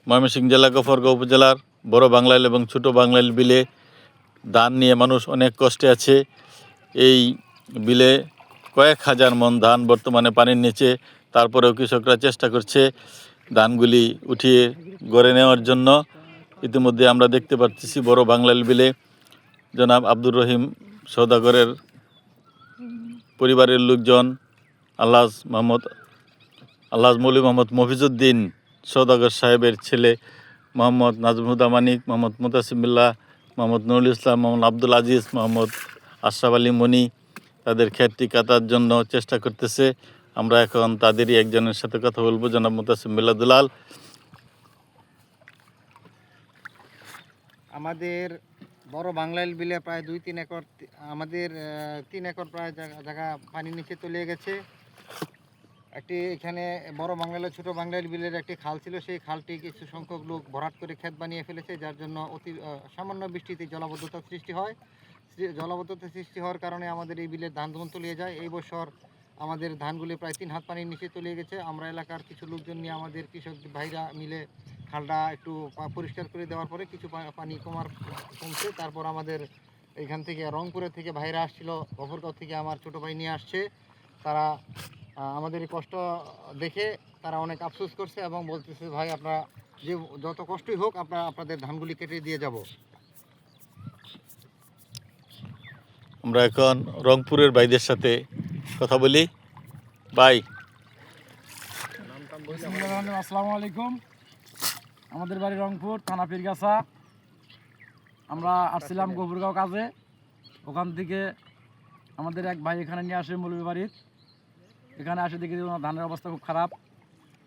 ময়মনসিংহ জেলা গফরগাঁও উপজেলার বড় বাংলাইল এবং ছোট বাংলাইল বিলে ধান নিয়ে মানুষ অনেক কষ্টে আছে। এই বিলে কয়েক হাজার মন ধান বর্তমানে পানির নিচে, তারপরেও কৃষকরা চেষ্টা করছে ধানগুলি উঠিয়ে গড়ে নেওয়ার জন্য। ইতিমধ্যে আমরা দেখতে পাচ্ছি বড় বাংলাইল বিলে জনাব আব্দুর রহিম সওদাগরের পরিবারের লোকজন, আলহাজ মৌলভী মোহাম্মদ মফিজউদ্দিন সওদাগর সাহেবের ছেলে মোহাম্মদ নাজমুল মানিক, মোহাম্মদ মুতাসিমুল্লাহ, মোহাম্মদ নুরুল ইসলাম, মোহাম্মদ আব্দুল আজিজ, মোহাম্মদ আশরাফ আলী মনি তাদের খ্যাতি কাটার জন্য চেষ্টা করতেছে। আমরা এখন তাদেরই একজনের সাথে কথা বলবো, জনাব মুতাসিমুল্লাহ দুলাল। আমাদের বড় বাংলাইল বিলে প্রায় 2-3 একর, আমাদের 3 একর প্রায় জায়গা পানির নিচে তলিয়ে গেছে। একটি এখানে বড় বাংলাইল ছোট বাংলাইল বিলের একটি খাল ছিল, সেই খালটি কিছু সংখ্যক লোক ভরাট করে ক্ষেত বানিয়ে ফেলেছে, যার জন্য সামান্য বৃষ্টিতে জলাবদ্ধতা সৃষ্টি হয়। জলাবদ্ধতা সৃষ্টি হওয়ার কারণে আমাদের এই বিলের ধান তলিয়ে যায়। এই বছর আমাদের ধানগুলি প্রায় 3 হাত পানির নিচে তলিয়ে গেছে। আমরা এলাকার কিছু লোকজন নিয়ে আমাদের কৃষক ভাইরা মিলে খালটা একটু পরিষ্কার করে দেওয়ার পরে কিছু পানি কমছে। তারপর আমাদের এখান থেকে রংপুরের থেকে ভাইরা আসছিল, গফরগাঁও থেকে আমার ছোটো ভাই নিয়ে আসছে। তারা আমাদের এই কষ্ট দেখে তারা অনেক আফসোস করছে এবং বলতেছে, ভাই আপনারা যে যত কষ্টই হোক আপনাদের ধানগুলি কেটে দিয়ে যাব। আমরা এখন রংপুরের ভাইদের সাথে কথা বলি। ভাই, আসসালামু আলাইকুম। আমাদের বাড়ি রংপুর, থানা পীরগাছা। আমরা আসছিলাম গফরগাঁও কাজে। ওখান থেকে আমাদের এক ভাই এখানে নিয়ে আসে মৌলভী বাড়ির। এখানে আসে দেখি ধানের অবস্থা খুব খারাপ।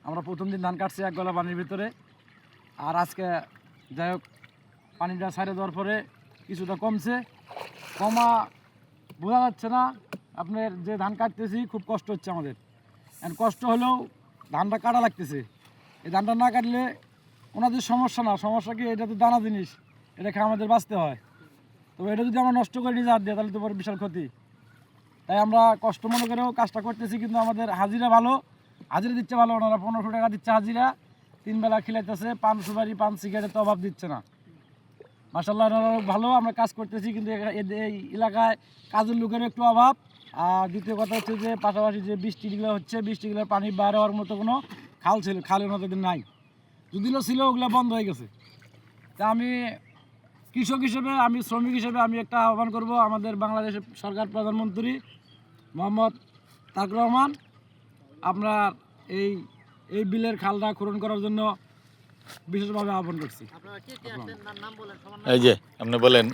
আমরা প্রথম দিন ধান কাটছি 1 গলা পানির ভিতরে। আর আজকে যাই হোক পানিটা ছাড়ে দেওয়ার পরে কিছুটা কমছে। কমা বোঝা যাচ্ছে না। আপনার যে ধান কাটতেছি খুব কষ্ট হচ্ছে আমাদের। কষ্ট হলেও ধানটা কাটা লাগতেছে। এই ধানটা না কাটলে ওনাদের সমস্যা না, সমস্যা কি, এটা তো দানা জিনিস, এটা খেয়ে আমাদের বাঁচতে হয়। তবে এটা যদি আমরা নষ্ট করে নিজে হাত দিয়ে তাহলে তো বড় বিশাল ক্ষতি। তাই আমরা কষ্ট মনে করেও কাজটা করতেছি, কিন্তু আমাদের হাজিরা ভালো, হাজিরা দিচ্ছে ভালো। ওনারা 1500 টাকা দিচ্ছে হাজিরা, 3 বেলা খিলাইতেছে, পান সুপারি পান সিগারেট তো অভাব দিচ্ছে না। মাশাআল্লাহ ওনারা ভালো, আমরা কাজ করতেছি, কিন্তু এই এলাকায় কাজের লোকেরও একটু অভাব। আর দ্বিতীয় কথা হচ্ছে যে পাশাপাশি যে বৃষ্টিগুলো হচ্ছে, বৃষ্টিগুলোর পানি বার হওয়ার মতো কোনো খাল ছিল, খালের মতো নাই, যদিও ছিল ওগুলো বন্ধ হয়ে গেছে। তা আমি কৃষক হিসেবে, আমি শ্রমিক হিসেবে আমি একটা আহ্বান করব আমাদের বাংলাদেশের সরকার প্রধানমন্ত্রী মোহাম্মদ তারেক রহমান, আপনার এই বিলের খালটা খনন করার জন্য বিশেষভাবে আহ্বান করছি। এই যে আপনি বলেন,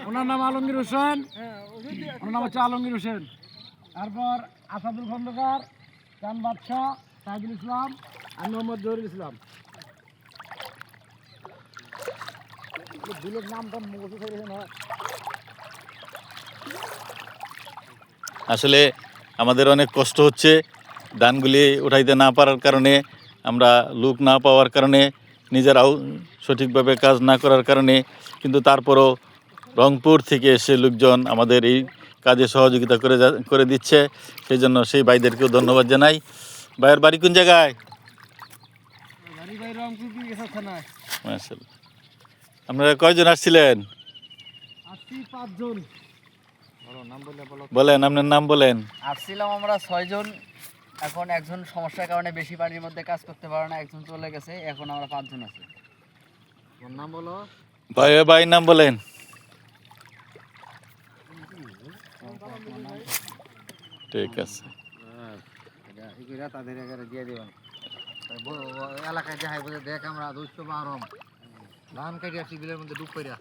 ওনার নাম আলমগীর হোসেন, ওনার নাম হচ্ছে আলমগীর হোসেন। তারপর আসাদুল খন্দকার, চান বাদশাহ, সাইদুল ইসলাম আর মোহাম্মদ জহিরুল ইসলাম। বিলের নামটা আসলে আমাদের অনেক কষ্ট হচ্ছে ধানগুলি উঠাইতে না পারার কারণে, আমরা লোক না পাওয়ার কারণে, নিজেরাও সঠিকভাবে কাজ না করার কারণে। কিন্তু তারপরও রংপুর থেকে এসে লোকজন আমাদের এই কাজে সহযোগিতা করে দিচ্ছে, সেই জন্য সেই ভাইদেরকেও ধন্যবাদ জানাই। ভাইয়ের বাড়ি কোন জায়গায়? আপনারা কয়জন আসছিলেন? 5 জন। বলেন, আপনার নাম বলেন। আসছিলাম আমরা 6 জন। এখন একজন সমস্যার কারণে বেশি পানির মধ্যে কাজ করতে পারে না, একজন চলে গেছে। এখন আমরা 5 জন আছি। নাম বলো ভাই নাম বলেন। ঠিক আছে, তাদের দিয়ে দিবেন এলাকায় যাই বলে দেখ আমরা 212 ধান কাটিয়ে আসছি বিলের মধ্যে ডুব করিয়া।